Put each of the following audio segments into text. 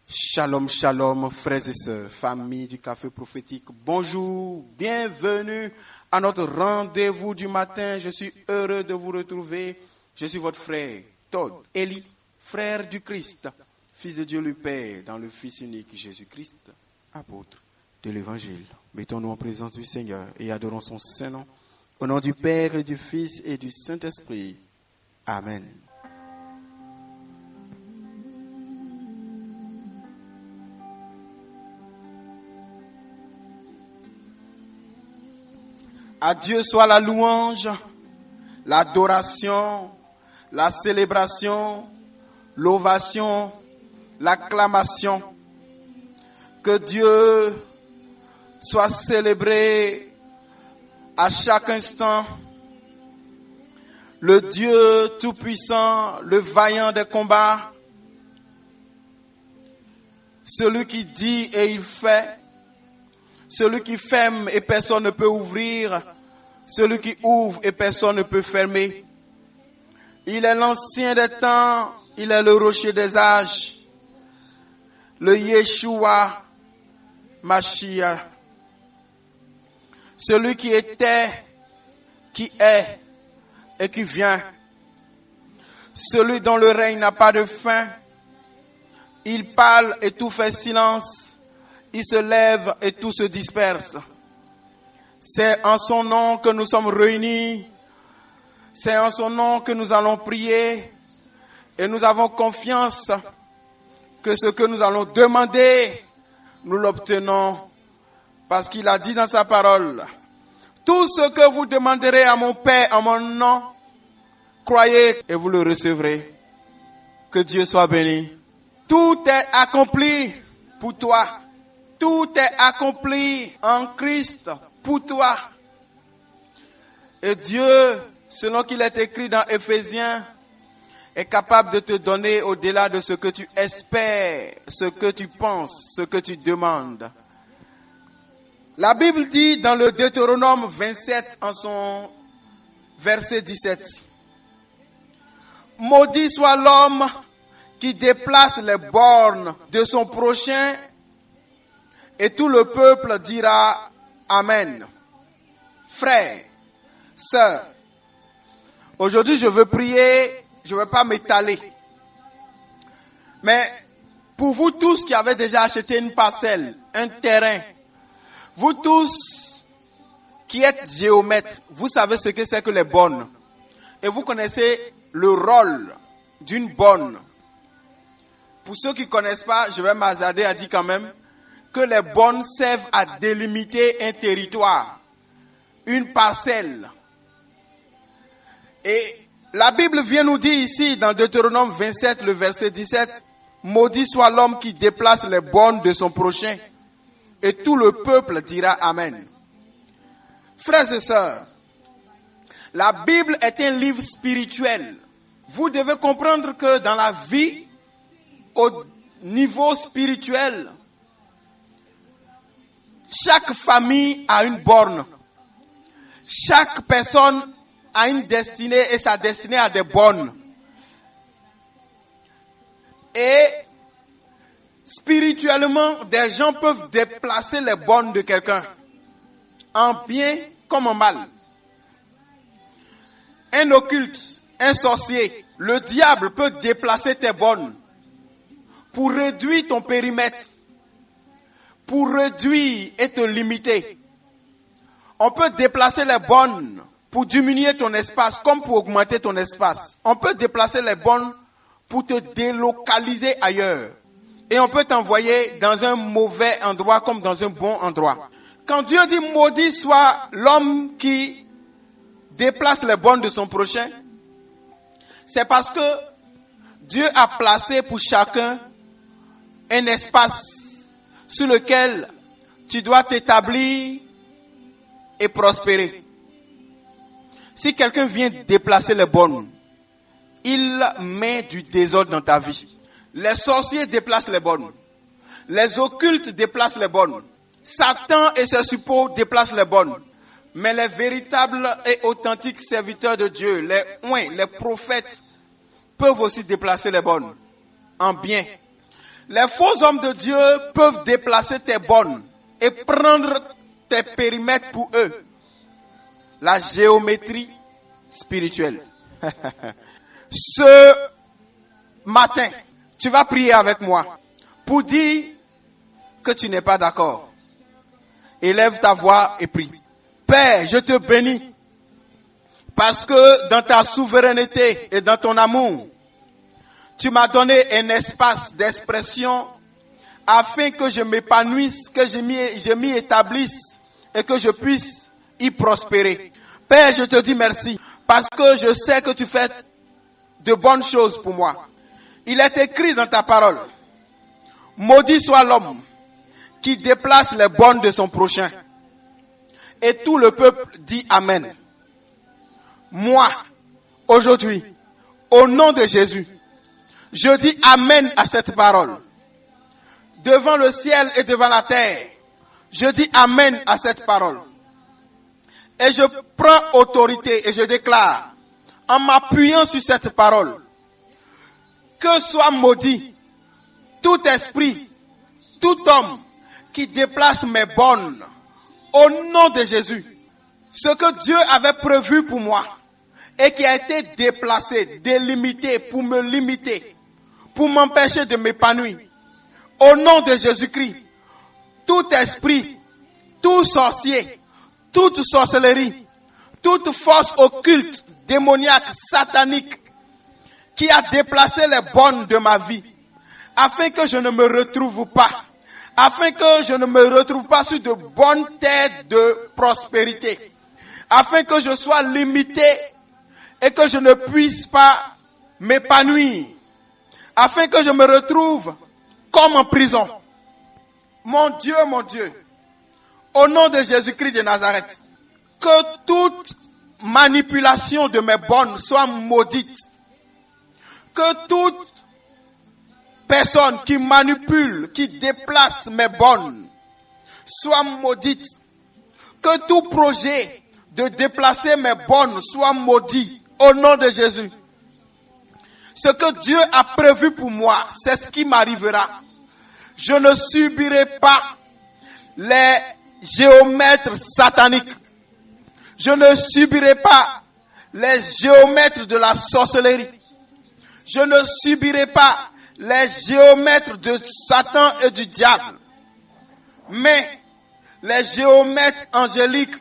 Shalom, shalom, frères et sœurs, famille du Café Prophétique. Bonjour, bienvenue à notre rendez-vous du matin. Je suis heureux de vous retrouver. Je suis votre frère, Todd Eli, frère du Christ, fils de Dieu le Père, dans le Fils unique Jésus-Christ, apôtre de l'Évangile. Mettons-nous en présence du Seigneur et adorons son Saint-Nom. Au nom du Père et du Fils et du Saint-Esprit. Amen. À Dieu soit la louange, l'adoration, la célébration, l'ovation, l'acclamation. Que Dieu soit célébré à chaque instant. Le Dieu tout-puissant, le vaillant des combats, celui qui dit et il fait, celui qui ferme et personne ne peut ouvrir, celui qui ouvre et personne ne peut fermer. Il est l'ancien des temps, il est le rocher des âges, le Yeshua Mashiach, celui qui était, qui est et qui vient, celui dont le règne n'a pas de fin. Il parle et tout fait silence. Il se lève et tout se disperse. C'est en son nom que nous sommes réunis. C'est en son nom que nous allons prier. Et nous avons confiance que ce que nous allons demander, nous l'obtenons. Parce qu'il a dit dans sa parole, tout ce que vous demanderez à mon Père en mon nom, croyez et vous le recevrez. Que Dieu soit béni. Tout est accompli pour toi. Tout est accompli en Christ pour toi. Et Dieu, selon qu'il est écrit dans Éphésiens, est capable de te donner au-delà de ce que tu espères, ce que tu penses, ce que tu demandes. La Bible dit dans le Deutéronome 27 en son verset 17, « Maudit soit l'homme qui déplace les bornes de son prochain. » Et tout le peuple dira Amen. Frères, sœurs, aujourd'hui je veux prier, je ne veux pas m'étaler. Mais pour vous tous qui avez déjà acheté une parcelle, un terrain, vous tous qui êtes géomètres, vous savez ce que c'est que les bornes. Et vous connaissez le rôle d'une borne. Pour ceux qui ne connaissent pas, je vais m'hasarder à dire quand même, que les bornes servent à délimiter un territoire, une parcelle. Et la Bible vient nous dire ici, dans Deutéronome 27, le verset 17, « Maudit soit l'homme qui déplace les bornes de son prochain. » Et tout le peuple dira Amen. Frères et sœurs, la Bible est un livre spirituel. Vous devez comprendre que dans la vie, au niveau spirituel, chaque famille a une borne. Chaque personne a une destinée et sa destinée a des bornes. Et spirituellement, des gens peuvent déplacer les bornes de quelqu'un, en bien comme en mal. Un occulte, un sorcier, le diable peut déplacer tes bornes pour réduire ton périmètre, pour réduire et te limiter. On peut déplacer les bornes pour diminuer ton espace comme pour augmenter ton espace. On peut déplacer les bornes pour te délocaliser ailleurs. Et on peut t'envoyer dans un mauvais endroit comme dans un bon endroit. Quand Dieu dit maudit soit l'homme qui déplace les bornes de son prochain, c'est parce que Dieu a placé pour chacun un espace sur lequel tu dois t'établir et prospérer. Si quelqu'un vient déplacer les bornes, il met du désordre dans ta vie. Les sorciers déplacent les bornes. Les occultes déplacent les bornes. Satan et ses suppôts déplacent les bornes. Mais les véritables et authentiques serviteurs de Dieu, les oints, les prophètes, peuvent aussi déplacer les bornes en bien. Les faux hommes de Dieu peuvent déplacer tes bonnes et prendre tes périmètres pour eux. La géométrie spirituelle. Ce matin, tu vas prier avec moi pour dire que tu n'es pas d'accord. Élève ta voix et prie. Père, je te bénis parce que dans ta souveraineté et dans ton amour, tu m'as donné un espace d'expression afin que je m'épanouisse, que je m'y établisse et que je puisse y prospérer. Père, je te dis merci parce que je sais que tu fais de bonnes choses pour moi. Il est écrit dans ta parole, maudit soit l'homme qui déplace les bonnes de son prochain. Et tout le peuple dit Amen. Moi, aujourd'hui, au nom de Jésus, je dis Amen à cette parole. Devant le ciel et devant la terre, je dis Amen à cette parole. Et je prends autorité et je déclare, en m'appuyant sur cette parole, que soit maudit tout esprit, tout homme qui déplace mes bonnes, au nom de Jésus. Ce que Dieu avait prévu pour moi et qui a été déplacé, délimité pour me limiter, pour m'empêcher de m'épanouir. Au nom de Jésus-Christ, tout esprit, tout sorcier, toute sorcellerie, toute force occulte, démoniaque, satanique, qui a déplacé les bonnes de ma vie, afin que je ne me retrouve pas, afin que je ne me retrouve pas sur de bonnes terres de prospérité, afin que je sois limité et que je ne puisse pas m'épanouir, afin que je me retrouve comme en prison. Mon Dieu, au nom de Jésus-Christ de Nazareth, que toute manipulation de mes bonnes soit maudite, que toute personne qui manipule, qui déplace mes bonnes, soit maudite, que tout projet de déplacer mes bonnes soit maudit, au nom de Jésus. Ce que Dieu a prévu pour moi, c'est ce qui m'arrivera. Je ne subirai pas les géomètres sataniques. Je ne subirai pas les géomètres de la sorcellerie. Je ne subirai pas les géomètres de Satan et du diable. Mais les géomètres angéliques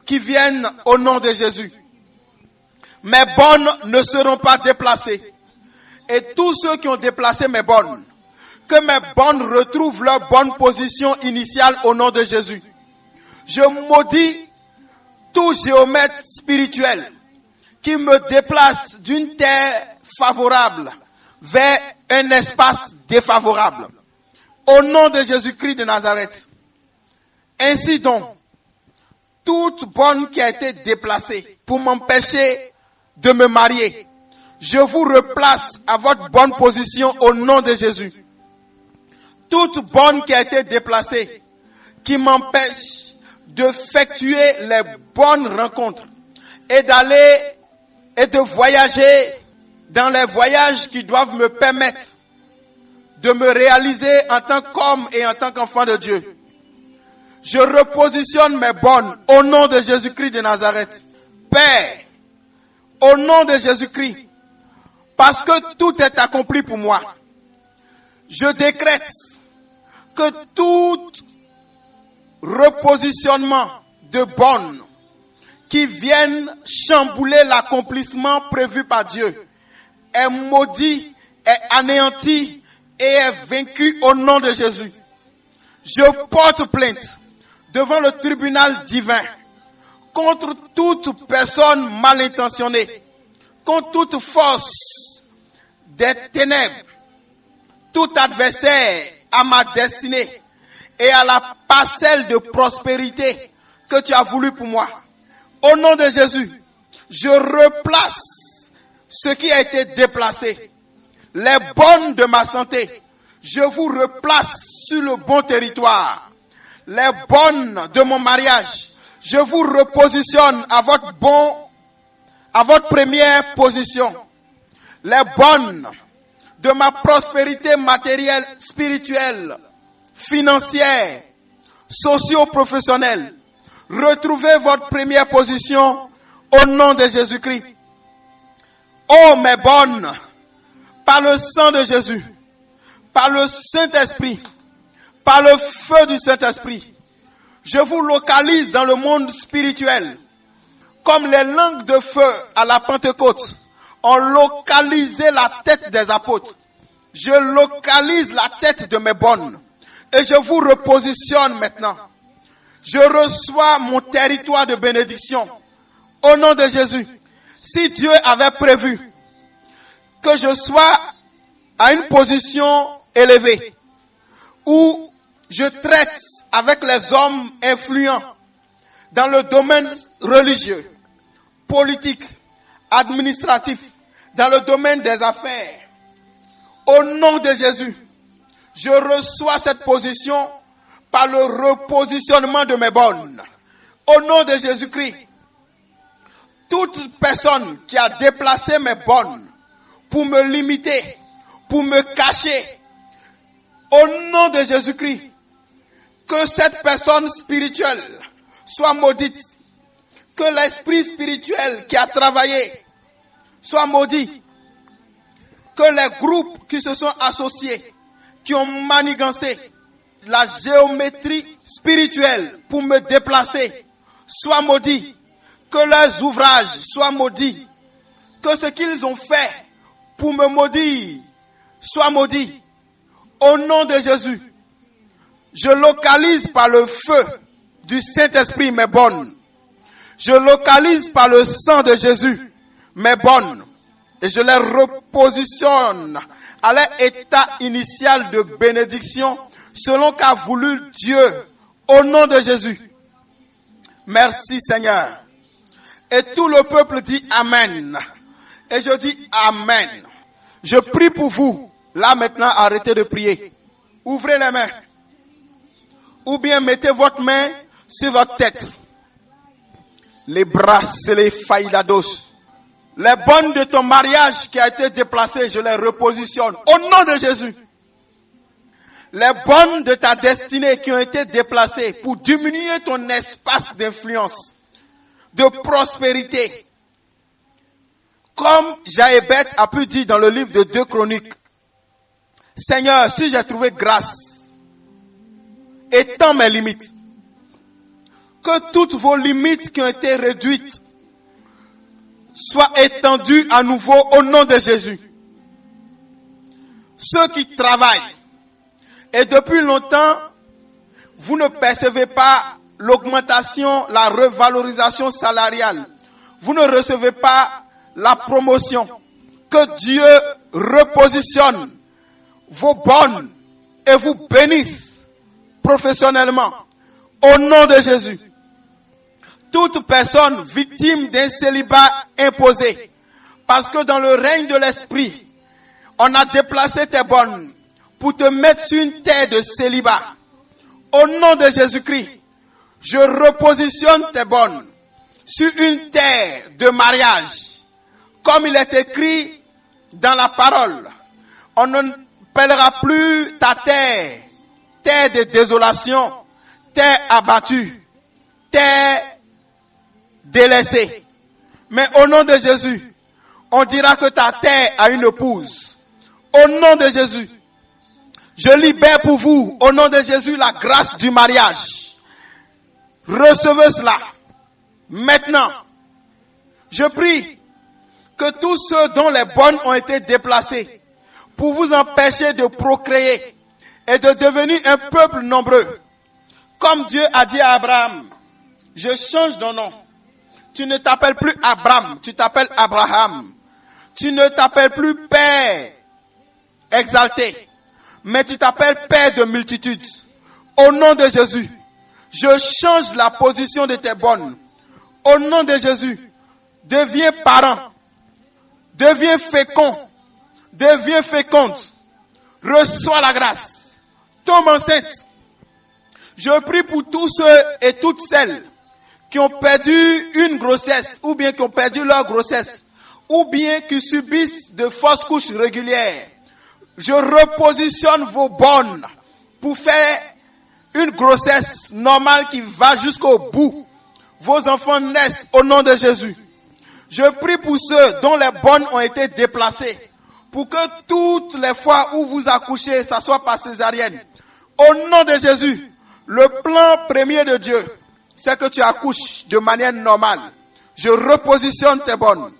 qui viennent au nom de Jésus. Mes bonnes ne seront pas déplacées. Et tous ceux qui ont déplacé mes bonnes, que mes bonnes retrouvent leur bonne position initiale au nom de Jésus. Je maudis tout géomètre spirituel qui me déplace d'une terre favorable vers un espace défavorable. Au nom de Jésus-Christ de Nazareth. Ainsi donc, toute bonne qui a été déplacée pour m'empêcher de me marier, je vous replace à votre bonne position au nom de Jésus. Toute bonne qui a été déplacée, qui m'empêche d'effectuer les bonnes rencontres et d'aller et de voyager dans les voyages qui doivent me permettre de me réaliser en tant qu'homme et en tant qu'enfant de Dieu. Je repositionne mes bonnes au nom de Jésus-Christ de Nazareth. Père, au nom de Jésus-Christ, parce que tout est accompli pour moi, je décrète que tout repositionnement de bonnes qui viennent chambouler l'accomplissement prévu par Dieu est maudit, est anéanti et est vaincu au nom de Jésus. Je porte plainte devant le tribunal divin contre toute personne mal intentionnée, contre toute force des ténèbres, tout adversaire à ma destinée et à la parcelle de prospérité que tu as voulu pour moi. Au nom de Jésus, je replace ce qui a été déplacé. Les bonnes de ma santé, je vous replace sur le bon territoire. Les bonnes de mon mariage, je vous repositionne à votre première position. Les bonnes de ma prospérité matérielle, spirituelle, financière, socio-professionnelle. Retrouvez votre première position au nom de Jésus-Christ. Oh, mes bonnes, par le sang de Jésus, par le Saint-Esprit, par le feu du Saint-Esprit, je vous localise dans le monde spirituel, comme les langues de feu à la Pentecôte ont localisé la tête des apôtres. Je localise la tête de mes bonnes et je vous repositionne maintenant. Je reçois mon territoire de bénédiction au nom de Jésus. Si Dieu avait prévu que je sois à une position élevée où je traite avec les hommes influents dans le domaine religieux, politique, administratif, dans le domaine des affaires, au nom de Jésus, je reçois cette position par le repositionnement de mes bonnes. Au nom de Jésus-Christ, toute personne qui a déplacé mes bonnes pour me limiter, pour me cacher, au nom de Jésus-Christ, que cette personne spirituelle soit maudite, que l'esprit spirituel qui a travaillé soit maudit, que les groupes qui se sont associés, qui ont manigancé la géométrie spirituelle pour me déplacer, soient maudits, que leurs ouvrages soient maudits, que ce qu'ils ont fait pour me maudire soit maudit. Au nom de Jésus, je localise par le feu du Saint-Esprit mes bonnes. Je localise par le sang de Jésus mes bonnes et je les repositionne à leur état initial de bénédiction selon qu'a voulu Dieu au nom de Jésus. Merci Seigneur. Et tout le peuple dit Amen. Et je dis Amen. Je prie pour vous. Là maintenant, arrêtez de prier. Ouvrez les mains. Ou bien mettez votre main sur votre tête. Les bras, c'est les faïlados. Les bonnes de ton mariage qui a été déplacé, je les repositionne. Au nom de Jésus. Les bonnes de ta destinée qui ont été déplacées pour diminuer ton espace d'influence, de prospérité. Comme Jaébet a pu dire dans le livre de 2 Chroniques, Seigneur, si j'ai trouvé grâce, étends mes limites. Que toutes vos limites qui ont été réduites soient étendues à nouveau au nom de Jésus. Ceux qui travaillent, et depuis longtemps, vous ne percevez pas l'augmentation, la revalorisation salariale. Vous ne recevez pas la promotion. Que Dieu repositionne vos bonnes et vous bénisse professionnellement. Au nom de Jésus. Toute personne victime d'un célibat imposé. Parce que dans le règne de l'esprit, on a déplacé tes bonnes pour te mettre sur une terre de célibat. Au nom de Jésus-Christ, je repositionne tes bonnes sur une terre de mariage. Comme il est écrit dans la parole, on ne appellera plus ta terre, terre de désolation, terre abattue, terre délaissée. Mais au nom de Jésus, on dira que ta terre a une épouse. Au nom de Jésus, je libère pour vous, au nom de Jésus, la grâce du mariage. Recevez cela. Maintenant, je prie que tous ceux dont les bonnes ont été déplacés pour vous empêcher de procréer et de devenir un peuple nombreux. Comme Dieu a dit à Abraham, je change ton nom. Tu ne t'appelles plus Abraham, tu t'appelles Abraham. Tu ne t'appelles plus Père exalté, mais tu t'appelles Père de multitudes. Au nom de Jésus, je change la position de tes bonnes. Au nom de Jésus, deviens parent, deviens fécond, deviens féconde. Reçois la grâce. Tombe enceinte. Je prie pour tous ceux et toutes celles qui ont perdu une grossesse, ou bien qui ont perdu leur grossesse, ou bien qui subissent de fausses couches régulières. Je repositionne vos bornes pour faire une grossesse normale qui va jusqu'au bout. Vos enfants naissent au nom de Jésus. Je prie pour ceux dont les bornes ont été déplacées, pour que toutes les fois où vous accouchez, ça soit par césarienne. Au nom de Jésus, le plan premier de Dieu, c'est que tu accouches de manière normale. Je repositionne tes bornes.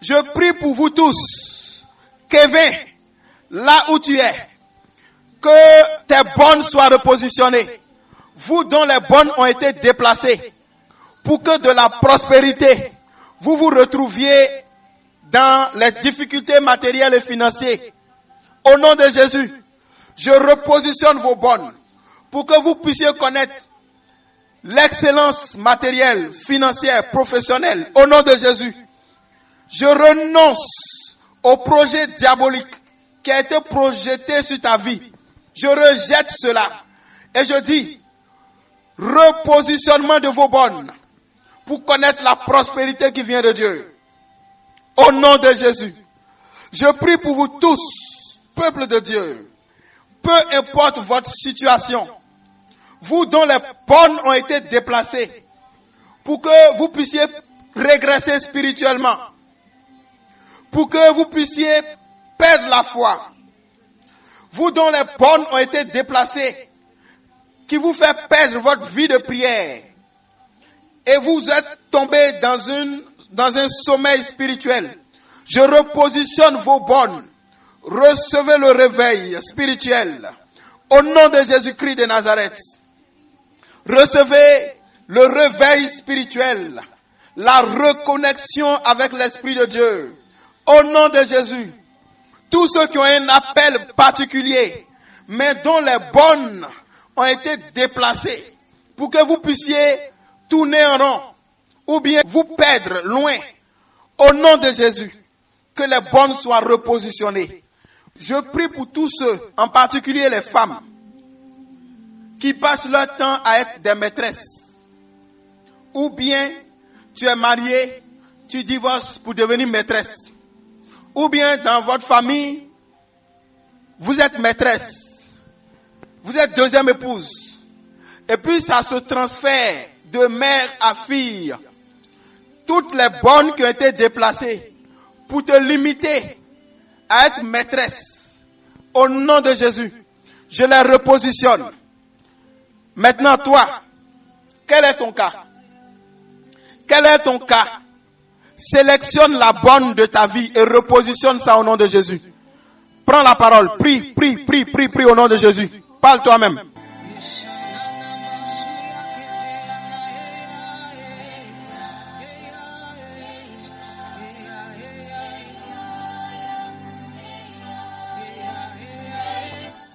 Je prie pour vous tous, Kevin, là où tu es, que tes bornes soient repositionnées. Vous dont les bornes ont été déplacées, pour que de la prospérité, vous vous retrouviez dans les difficultés matérielles et financières. Au nom de Jésus, je repositionne vos bornes pour que vous puissiez connaître l'excellence matérielle, financière, professionnelle. Au nom de Jésus, je renonce au projet diabolique qui a été projeté sur ta vie. Je rejette cela et je dis repositionnement de vos bornes pour connaître la prospérité qui vient de Dieu. Au nom de Jésus, je prie pour vous tous, peuple de Dieu, peu importe votre situation, vous dont les bornes ont été déplacées, pour que vous puissiez régresser spirituellement, pour que vous puissiez perdre la foi, vous dont les bornes ont été déplacées, qui vous fait perdre votre vie de prière, et vous êtes tombé dans un sommeil spirituel. Je repositionne vos bornes. Recevez le réveil spirituel. Au nom de Jésus-Christ de Nazareth. Recevez le réveil spirituel. La reconnexion avec l'Esprit de Dieu. Au nom de Jésus. Tous ceux qui ont un appel particulier, mais dont les bornes ont été déplacées, pour que vous puissiez tourner en rond, ou bien vous perdre loin. Au nom de Jésus, que les bornes soient repositionnées. Je prie pour tous ceux, en particulier les femmes, qui passent leur temps à être des maîtresses. Ou bien tu es marié, tu divorces pour devenir maîtresse. Ou bien dans votre famille, vous êtes maîtresse. Vous êtes deuxième épouse. Et puis ça se transfère de mère à fille. Toutes les bornes qui ont été déplacées pour te limiter à être maîtresse. Au nom de Jésus, je les repositionne. Maintenant, toi, quel est ton cas? Quel est ton cas? Sélectionne la borne de ta vie et repositionne ça au nom de Jésus. Prends la parole, prie au nom de Jésus. Parle toi-même.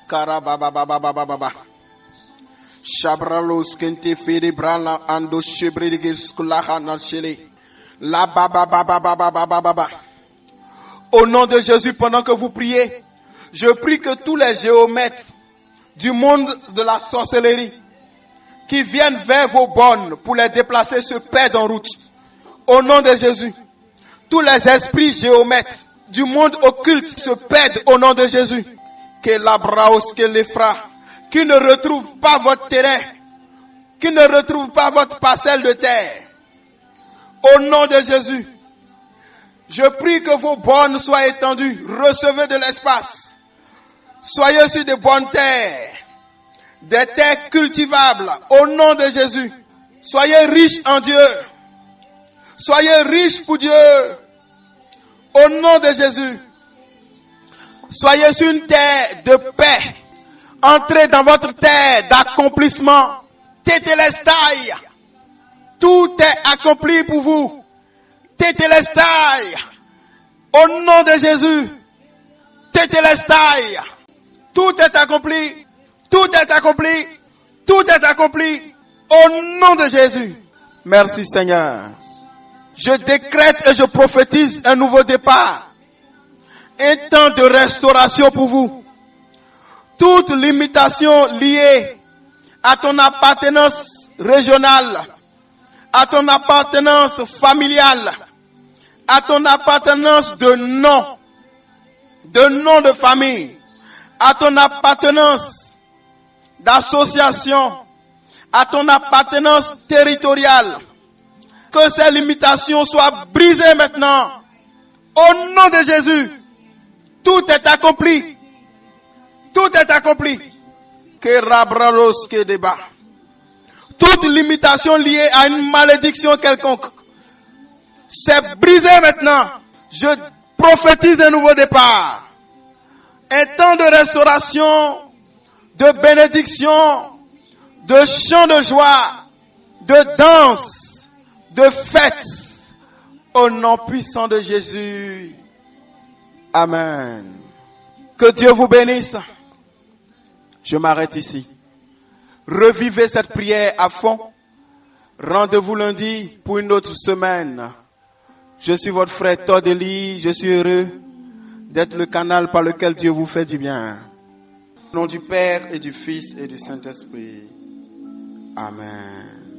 Karababababababa. Shabralos kente fede brana ando shebridigis kulaha nachele. La bababababababa. Au nom de Jésus, pendant que vous priez, je prie que tous les géomètres du monde de la sorcellerie qui viennent vers vos bornes pour les déplacer se perdent en route. Au nom de Jésus, tous les esprits géomètres du monde occulte se perdent au nom de Jésus. Que la braos, que l'effra, qui ne retrouve pas votre terrain, qui ne retrouve pas votre parcelle de terre. Au nom de Jésus, je prie que vos bornes soient étendues. Recevez de l'espace. Soyez sur de bonnes terres, des terres cultivables. Au nom de Jésus, soyez riches en Dieu. Soyez riches pour Dieu. Au nom de Jésus, soyez sur une terre de paix. Entrez dans votre terre d'accomplissement. Tétélestai. Tout est accompli pour vous. Tétélestai. Au nom de Jésus. Tétélestai. Tout est accompli. Tout est accompli. Tout est accompli. Au nom de Jésus. Merci Seigneur. Je décrète et je prophétise un nouveau départ. Un temps de restauration pour vous. Toute limitation liée à ton appartenance régionale, à ton appartenance familiale, à ton appartenance de nom, de nom de famille, à ton appartenance d'association, à ton appartenance territoriale. Que ces limitations soient brisées maintenant. Au nom de Jésus, tout est accompli. Tout est accompli. Que rabralos que débat. Toute limitation liée à une malédiction quelconque, c'est brisé maintenant. Je prophétise un nouveau départ. Un temps de restauration, de bénédiction, de chants de joie, de danse, de fête. Au nom puissant de Jésus. Amen. Que Dieu vous bénisse. Je m'arrête ici. Revivez cette prière à fond. Rendez-vous lundi pour une autre semaine. Je suis votre frère Todeli. Je suis heureux d'être le canal par lequel Dieu vous fait du bien. Au nom du Père et du Fils et du Saint-Esprit. Amen.